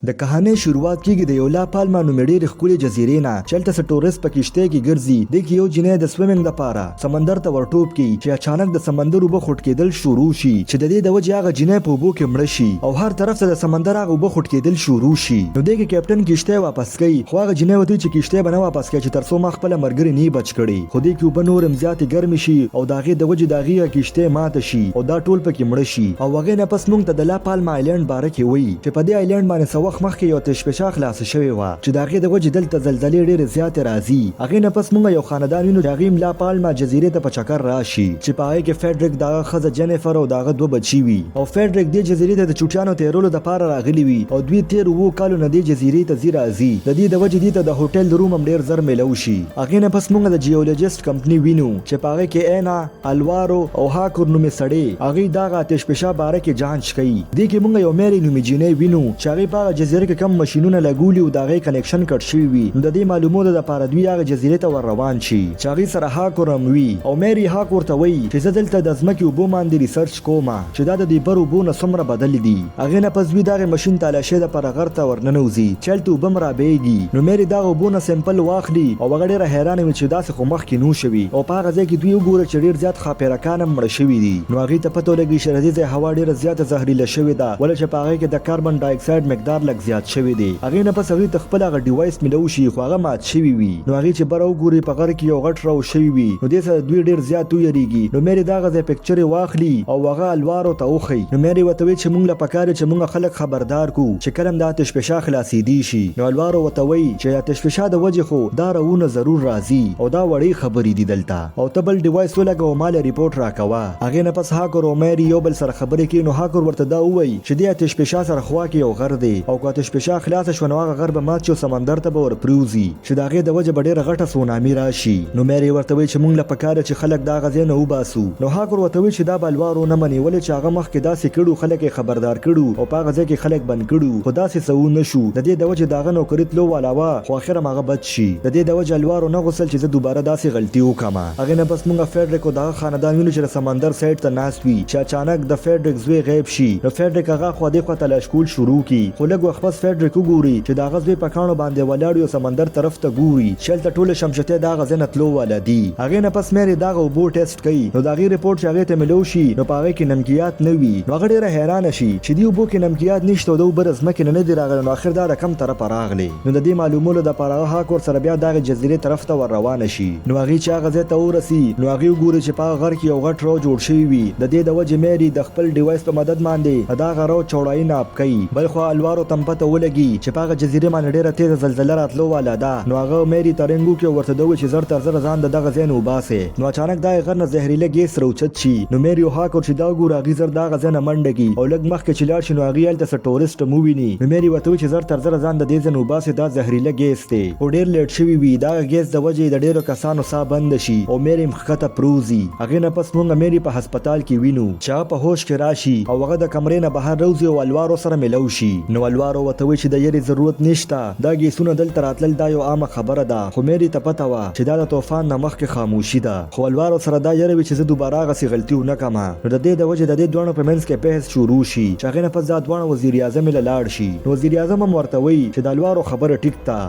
د کهانې شروعات کیږي د یو لا پالما نومې ډېرې ښکلې جزیرې نه چې هلته څه ټورست په کشتۍ کې ګرځي. دې کې یو جینۍ د سویمنګ دپاره سمندر ته ورټوپ کړي چې اچانک د سمندر اوبه خوټ کېدل شروع شي چې د دې د وجې هغه جینۍ په اوبو کې مړه شي او هر طرف ته د سمندر هغه اوبه خوټ کېدل شروع شي. نو دې کې کیپټن کشتۍ واپس کوي خو هغه جینۍ ورته چې کشتۍ به نه واپس کوي چې تر څو ما خپله ملګرې نه بچ کړي. خو دې کې اوبه نور هم زیاتې ګرمې شي او د هغې د وجې د هغې کشتۍ ماته شي او دا ټول پکې مړه شي. او هغې نه پس موږ ته د لا پالما آیلینډ باره کې وایي چې په دې آیلینډ باندې څه وخت مخکې یو تشپشا خلاصه شوې وه چې د هغې د وجې دلته زلزلې ډېرې زیاتې راځي. هغې نه پس موږ یو خاندان وینو چې هغې لا پالما جزیرې ته په چکر راشي چې په هغې کې فیډریک د هغه ښځه جنیفر او د هغه دوه بچي وي. او فیډریک دې جزیرې ته د چوټیانو تېرولو دپاره راغلي وي او دوی تېر 7 کالو نه دې جزیرې ته ځي راځي. د دې د وجې دې ته د هوټل روم هم ډېر زر میلو شي. هغې نه پس موږ د جیولوجیسټ کمپني وینو چې په هغې کې اینا الوارو او هاکور نومې سړی هغې دغه آتشفشا باره کې جانچ کوي. دې کې موږ یو میري نومې جینۍ وینو چې هغې په هغه جزیره کې کم ماشینونه لګولي او د هغې کنیکشن کټ شوي وي. نو د دې معلومولو دپاره دوی هغه جزیرې ته ور روان شي چې هغې سره هاکور هم وي. او میري هاکور ته وایي چې زه دلته د ځمکې اوبو باندې ریسرچ کوم چې دا د دې بر اوبو نه څومره بدل دي. هغې نه پس دوی دغې مشین تالاشۍ دپاره غر ته ورننوځي چې هلته اوبه هم رابهیږي. نو میري دغه اوبو نه سیمپل واخلي او هغه ډېره حیرانه وي چې داسې خو مخکې نو شوي او په هغه ځای کې دوی وګوره چې ډېر زیات ښاپیرکان هم مړه شوي دي. نو هغې ته پته ولګي چې د دې ځای هوا ډېره زیاته زهریله شوې ده ولې چې په هغې کې د کاربن ډای اکساید مقدار لږ زیات شوی دی. هغې نه پس هغې ته خپل هغه ډیوایس میلو شي خو هغه مات شوي وي. نو هغې چې بره وګوري په غر کې یو غټ راو شوي وي نو دې سره دوی ډېر زیات ویریږي. نو میري دغه ځای پکچرې واخلي او هغه الوارو ته وښیي. نو میري ورته وایي چې موږ له پکار چې موږ خلک خبردار کړو چې کله هم د آتشفشا خلاصېدی شي. نو الوارو ورته وایي چې آتشفشا د وجې خو دا راونه ضرور راځي او دا وړې خبرې دي دلته او ته بل ډیوایس ولګه او ما له ریپورټ راکوه. هغې نه پس هاکور او میري یو بل سره خبرې کوي. نو هاکور ورته دا ووایي چې دې آتشفشا سره خوا کې یو غر دی او که آتشفشا خلاصه شوه نو هغه غر به مات شي او سمندر ته به ورپریوځي چې د هغې د وجې به ډېره غټه سونامي راشي. نو میري ورته وایي چې موږ له پکاره چې خلک دا هغه ځای نه وباسو. نو هاکور ورته وایي چې دا به الوارو نه مني ولې چې هغه مخکې داسې کړو خلک یې خبردار کړو او په هغه ځای کې خلک بند کړو خو داسې څه ونه شو. د دې د وجې د هغه نوکري تلو والاوه خو اخر هم هغه بد شي. د دې د وجې الوارو نه غوښتل چې زه دوباره داسې غلطي وکړم. هغې نه پس موږ فیډریک او د هغه خاندان وینو چې د سمندر سایډ ته ناست وي چې اچانک د فیډریک زوی غیب شي. نو فیډریک هغه خوا دې خوا تلاش کول شروع کړي خو لږ وخت پس فیډریک وګوري چې د هغه زوی په کاڼو باندې ولاړ وي او سمندر طرف ته ګوري چې هلته ټوله شمشتې د هغه ځای نه تلو والا دي. هغې نه پس میري دغه اوبو ټیسټ کوي. نو د هغې ریپورټ چې هغې ته میلو شي نو په هغې کې نمکیات نه وي. نو هغه ډېره حیرانه شي چې دې اوبو کې نمکیات نشته او د اوبه د ځمکې نه دي راغلي. نو آخر دا د کم طرفه راغلی. نو د دې معلومولو دپاره هغه هاکور سره بیا دغې جزیرې طرف ته ور روانه شي. نو هغې چې هغه ځای ته ورسي نو هغې وګوري چې په هغه غر کې یو غټ راو جوړ شوی وي. د دې د وجې میري د خپل ډیوایس په مدد باندې د هغه راو چوړایي ناپ کوي. بل خوا الوارو ته هم پته ولګي چې په هغه جزیرې باندې ډېره تیزه زلزله راتلو والا ده. نو هغه میري ته رنګ وکړي او ورته د ووایي چې زر تر زره ځان د دغه ځای نه وباسې. نو اچانک دغې غر نه زهریله ګیس راوچت شي. نو میري او هاکور چې دا وګوري هغې زر د هغه ځای نه منډه کړي او لږ مخکې چې لاړ شي نو هغې هلته څه ټورسټ هم وویني. نو میري ورته وایي چې زر تر زره ځان د دې ځای نه وباسې دا زهریله ګیس دی او ډېر لیټ شوي وي. دغه ګیس د وجې د ډېرو کسانو ساه بنده شي او میري هم ښکته پروځي. هغې نه پس موږ میري په هسپتال کې وینو چې هغه په هوش کې راشي او هغه د کمرې نه بهر راوځي او الوارو سره میلو شي. نو الوارو ورته وایي چې د یرې ضرورت نشته دا ګیسونه دلته راتلل دا یو عامه خبره ده. خو میري ته پته وه چې دا د طوفان نه مخکې خاموشي ده خو الوارو سره دا یره وي چې زه دوباره هغسې غلطي ونه کړم. نو د دې د وجې د دې دواړو په منځ کې بحث شروع شي چې هغې نه پس دا دواړه وزیر اعظم یې له لاړ شي. نو وزیر اعظم هم ورته وایي چې د الوارو خبره ټیک ده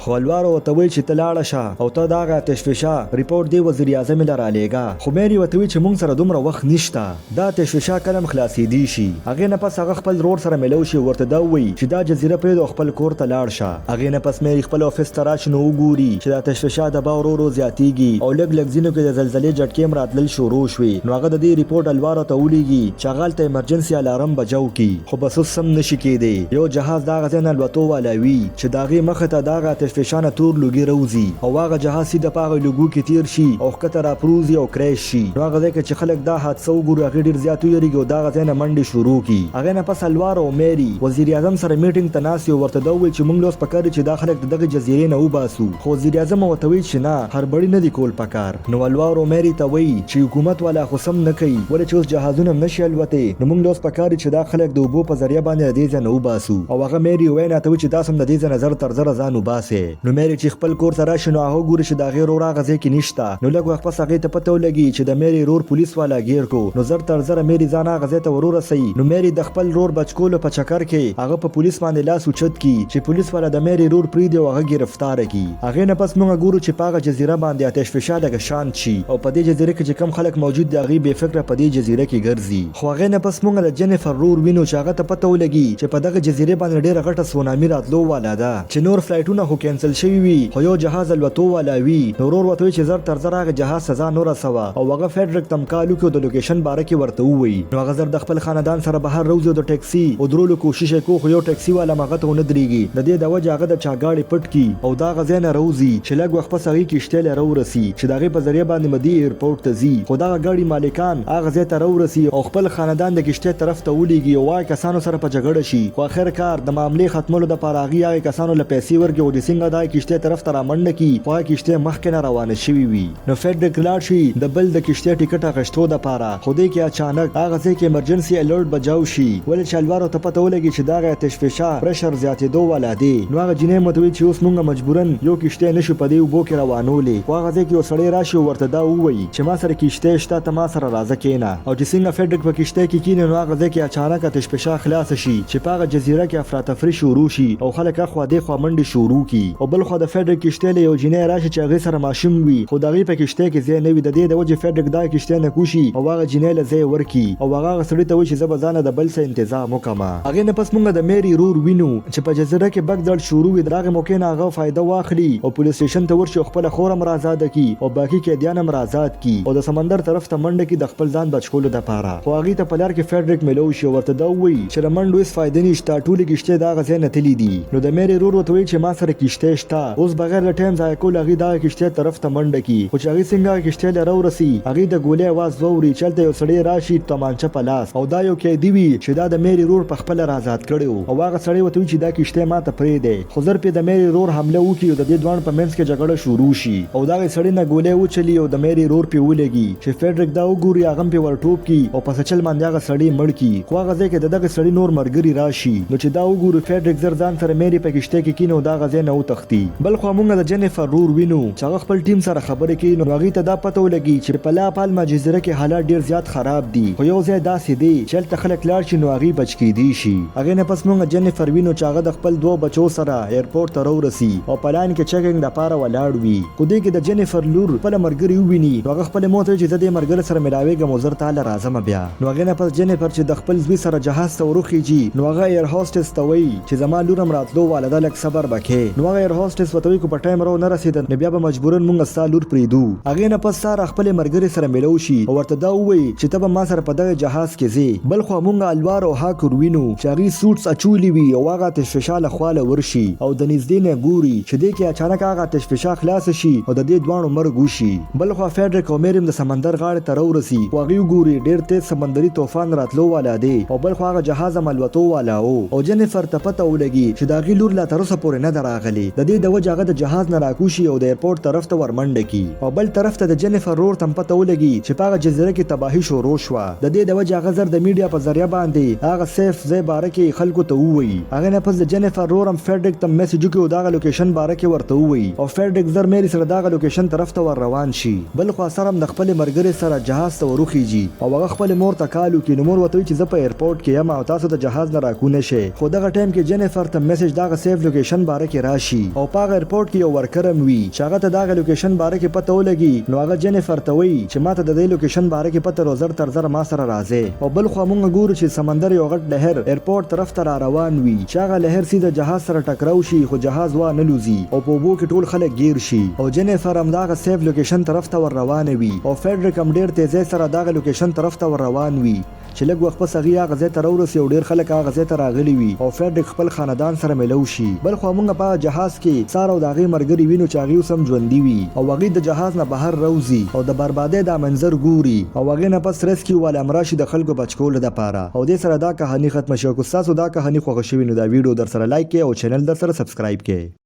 خو الوارو ورته وایي چې ته لاړه شه او ته د هغه آتشفشا ریپورټ دې وزیر اعظم یې له رالیږه. خو میري ورته وایي چې موږ سره دومره وخت نشته دا آتشفشا کله هم خلاصېدی شي. هغې نه پس هغه خپل رور سره میلو شي ورته دا ووایي چې دا جزیره پرېږده او خپل کور ته لاړ شه. هغې نه پس میري خپل افس ته راشي نو وګوري چې د آتشفشا دباو ورو ورو زیاتېږي او لږ لږ ځینو کې د زلزلې جټکې هم راتلل شروع شوې. نو هغه د دې ریپورټ الوارو ته ولیږي چې هغه هلته ایمرجنسي الارم بجو کړي خو بس اوس هم نشي کېدی. یو جهاز د هغه ځای نه الوتو والا وي چې د هغې مخې ته د هغه آتشفشا نه تور لوګي راوځي او هغه جهاز سیده په هغه لوګو کې تیر شي او ښکته راپروځي او کریش شي. نو هغه ځای کې چې خلک دا حادثه وګوري هغې ډېر زیات ویریږي او د هغه ځای نه منډې شروع کړي. هغې نه پس الوارو او میري وزیر اعظم سره میټینګ ته ناست او ورته دا ووایي چې موږ له اوس پکار چې دا خلک د دغې جزیرې نه وباسو. خو وزیر اعظم ورته وایي چې نه هربړي نه دي کول پکار. نو الوارو میري ته وایي چې حکومت والا خو سم نه کوي ولې چې اوس جهازونه هم نشي الوتی. نو موږ له اوس پکار چې دا خلک د اوبو په ذریعه باندې د دې ځای نه وباسو. او هغه میري وینا ته وایي چې تاسو هم د دې ځای نه زر تر زره ځان وباسئ. نو مېری چې خپل کور ته راشي نو هغه ګوري چې د هغې رور هغه ځای کې نشته نو لږ وخت پس هغې ته پته ولګي چې د مېری رور پولیس والا ګیر کو نو زر تر زره مېری ځان هغه ځای ته ورورسوي نو مېری د خپل رور بچکولو په چکر کې هغه په پولیس باندې لاس اوچت کی چې پولیس والا د مېری رور پرېږدي او هغه ګرفتار کی هغې نه پس موږ ګورو چې په هغه جزیره باندې آتش فشان لږ شانت شي او په دې جزیره کې چې کم خلک موجود دي هغې بې فکره په دې جزیره کې ګرځي خو هغې نه پس موږ د جنیفر رور وینو چې هغه ته پته ولګي چې په دغه جزیرې باندې ډېره غټه سونامي راتلو والا ده چې نور فلایټونه خو کینسل شوي وي خو یو جهاز الوتو والا وي نو ورور ورته وایي چې زر تر زر هغه جهاز سزا نه رسوه او هغه فیډرک ته مکال وکړي او د لوکیشن باره کې ورته ووایي نو هغه زر د خپل خاندان سره بهر روځي او د ټیکسي او درولو کوشش یې کوي خو یو ټیکسي والا هغه ته ونه درېږي د دې د وجې هغه د چا ګاډي پټ کړي او دا هغه ځای نه راوځي چې لږ وخت پس هغې کښتۍ له راورسي چې د هغې په ذریعه باندې مدي ایرپورټ ته ځي خو دغه ګاډي مالکان هغه ځای ته راورسي او خپل خاندان د کښتۍ طرف ته ولېږي او وايي کسانو سره په جګړه شي خو آخر کار د معاملې ختمولو دپاره هغې هغې کسانو له پیسې ورکړي او چې څنګه دغه کښتۍ طرف ته رامنډه کړي خو هغه کښتۍ مخکې نه روانه شوي وي نو فیډرک لاړ شي د بل د کښتۍ ټکټ اخیستو دپاره خو دې کې اچانک هغه ځای کې ایمرجنسي الرټ بجاو شي ولې چې الوارو ته پته ولګي چې دغه آتش فشان پرشر زیاتېدو والا دی نو هغه جینۍ مته وایي چې اوس موږ مجبوراً یو کښتۍ نشو په دې اوبو کې روانولی خو هغه ځای کې یو سړی راشي او ورته دا ووایي چې ما سره کښتۍ شته ته ما سره راځه کښېنه او چې څنګه فیډرک په کښتۍ کې کښېني نو هغه ځای کې اچانک آتش فشان خلاصه شي چې په هغه جزیره کې افراتفري شروع شي او خلک اخوا دېخوا منډې شروع کړي او بل خوا د فیډرک کښتۍ له یو جینۍ راشي چې هغې سره ماشوم وي خو د هغې په کښتۍ کې ځای نه وي د دې د وجې فیډرک دغه کښتۍ نه کوشي او هغه جینۍ له ځای ورکړي او هغه سړي ته وایي چې زه به ځانه د بل څه انتظام وکړم هغې نه پس موږ د مېری رور وینو چې په جزیره کې بګدړ شروع وي د هغې موقع نه هغه فایده واخلي او پولیس سټیشن ته ورشي او خپله خور هم راازاده کړي او باقي قیدیان هم راازاد کړي او د سمندر طرف ته منډه کړي د خپل ځان بچکولو دپاره خو هغې ته په لار کې فیډرک میلو شي او ورته دا ووایي چې د منډو هېڅ فایده نشته ټولې کښتۍ د هغه ځای نه تللي دي نو د مېری رور ورته وایي چې ما سره کښتۍ شته اوس بغیر له ټایم ضایع کولو هغې دغه کښتۍ طرف ته منډه کړي خو چې هغې څنګه هغه کښتۍ له راورسي هغې د ګولۍ اواز واوري چې هلته یو سړی راشي تمانچه په لاس او دا یو قیدي وي چې دا د مېری رور په خپله راازاد کړی او هغه سړی ورته وایي چې دا کښتۍ ما ته پرېږدی خو زر پرې د مېری رور حمله وکړي او د دې دواړو په منځ کې جګړه شروع شي او دغه سړي نه ګولۍ وچلي او د مېری رور پرې ولګي چې فیډرک دا وګوري هغه هم پرې ورټوپ کړي او په سچل باندې هغه سړی مړ کړي خو هغه ځای کې د دغه سړي نور ملګري راشي نو چې دا وګوري فیډرک زر ځان سره مېری په کښتۍ کې کښېني او دغه ځای نه وتښتي بل خوا موږ د جنیفر رور وینو چې هغه خپل ټیم سره خبرې کوي نو هغې ته دا پته ولګي چې په لا پالما جزیره کې حالات ډېر زیات خراب دي خو یو ځای داسې دی چې هلته خلک لاړ شي نو هغې بچ کیدی شي هغې نه پس موږ جنیفر وینو چې هغه د خپل 2 بچو سره ایرپورټ ته راورسي او په لاین کې چیکینګ دپاره ولاړ وي خو دې کې د جنیفر لور خپله ملګري وویني نو هغه خپلې مور ته وایي چې زه دې ملګري سره ملاوېږم او زر تاله راځم بیا نو هغې نه پس جنیفر چې د خپل زوی سره جهاز ته وروخیږي نو هغه ایر هوسټس ته وایي چې زما لور هم راتلو واله ده لږ صبر به کې نو هغه ایر هوسټس ورته وایي که په ټایم راو نه رسېده نو بیا به مجبوراً موږ ستا لور پرېږدو هغې نه پس ساره خپلې ملګرې سره میلو شي او ورته دا ووایي چې ته به ما سره په دغه جهاز کې ځې بل خوا موږ الوار او هاکر وینو چې هغې سوټس اچولي وي او هغه آتش فشان له خوا له ورشي او د نږدې نه ګوري چې دې کې اچانک هغه آتش فشان خلاصه شي او د دې دواړو مرګ وشي بل خوا فیډرک او مېری هم د سمندر غاړې ته راورسي خو هغې وګوري ډېر تیز سمندري طوفان راتلو والا دی او بل خوا هغه جهاز هم الوتو والا او جنیفر ته پته ولګي چې د هغې لور لا تر اوسه پورې نه ده راغلې د دې د وجې هغه د جهاز نه راکوشي او د ایرپورټ طرف ته ورمنډه کړي او بل طرف ته د جنیفر رور ته هم پته ولګي چې په هغه جزیره کې تباهي شروع شوه د دې د وجې هغه زر د میډیا په ذریعه باندې هغه سیف ځای باره کې خلکو ته ووایي هغې نه پس د جنیفر رور هم فیډرک ته میسج وکړي او دغه لوکیشن باره کې ورته ووایي او فیډرک زر مېری سره دغه لوکیشن طرف ته ور روان شي بل خوا سره هم د خپلې ملګرې سره جهاز ته وروخیږي او هغه خپلې مور ته کال وکړي نو مور ورته وایي چې زه په ایرپورټ کې یم او تاسو د جهاز نه راکونه شئ خو دغه ټایم کې جنیفر ته میسج دغه سیف لوکیشن باره کې راشي او په هغه ایرپورټ کې یو ورکر هم وي چې هغه ته دغه لوکیشن باره کې پته ولګي نو هغه جنیفر ته وایي چې ما ته د دې لوکیشن باره کې پته رو زر تر زر ما سره راځئ او بل خوا موږ ګورو چې سمندر یو غټ لهر ایرپورټ طرف ته را روان وي چې هغه لهر سیده جهاز سره ټکراو شي خو جهاز وا نه لوزي او په اوبو کې ټول خلک ګیر شي او جنیفر هم دغه سیف لوکیشن طرف ته ور روانه وي او فیډرک هم ډېر تیزۍ سره دغه لوکیشن طرف ته ور روان وي چې لږ وخت پس هغې هغه ځای ته راورسي او ډېر خلک هغه ځای ته راغلي وي او فیډرک خپل خاندان سره میلو شي بل خوا موږ په جهاز کې ساره او د هغې ملګري وینو چې هغې اوس هم ژوندي وي او هغې د جهاز نه بهر راوځي او د بربادۍ دا منظر ګوري او هغې نه پس ریسکیو والا هم راشي د خلکو بچ کولو دپاره او دې سره دا کهاني ختمه شوه که ستاسو دا کهاني خوښه شوې نو دا ویډیو در سره لایک کړئ او چینل در سره سبسکرایب کړئ